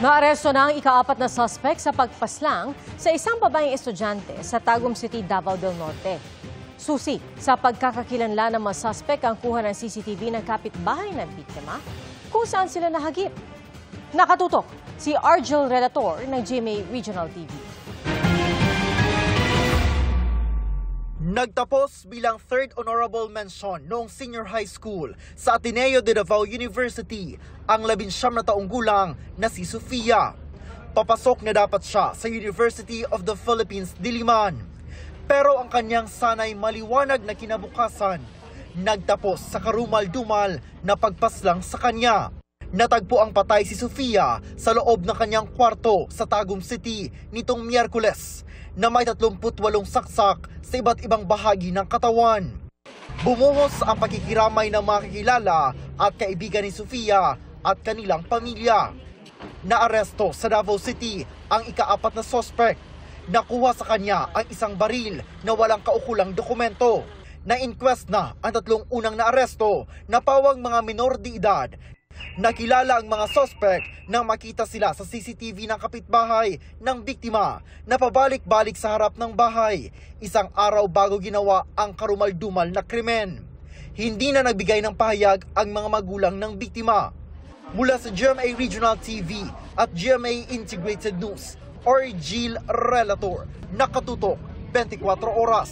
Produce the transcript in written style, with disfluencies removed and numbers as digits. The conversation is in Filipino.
Naaresto na ang ika-4 na suspect sa pagpaslang sa isang babaeng estudyante sa Tagum City, Davao del Norte. Susi, sa pagkakakilanlan ng mga suspect ang kuha ng CCTV ng kapitbahay ng biktima kung saan sila nahagip. Nakatutok si Argel Relator ng GMA Regional TV. Nagtapos bilang third honorable mention noong senior high school sa Ateneo de Davao University ang 19 na taong gulang na si Sofia. Papasok na dapat siya sa University of the Philippines, Diliman. Pero ang kanyang sanay maliwanag na kinabukasan, nagtapos sa karumal-dumal na pagpaslang sa kanya. Natagpo ang patay si Sofia sa loob ng kanyang kwarto sa Tagum City nitong Miyerkules na may 38 saksak sa iba't ibang bahagi ng katawan. Bumuhos ang pakikiramay ng mga kakilala at kaibigan ni Sofia at kanilang pamilya. Naaresto sa Davao City ang ika-4 na suspect. Nakuha sa kanya ang isang baril na walang kaukulang dokumento. Na-inquest na ang 3 unang naaresto na pawang mga minor de edad. Nakilala ang mga suspect nang makita sila sa CCTV ng kapitbahay ng biktima na pabalik-balik sa harap ng bahay, isang araw bago ginawa ang karumal-dumal na krimen. Hindi na nagbigay ng pahayag ang mga magulang ng biktima. Mula sa GMA Regional TV at GMA Integrated News, Argel Relator, nakatutok 24 oras.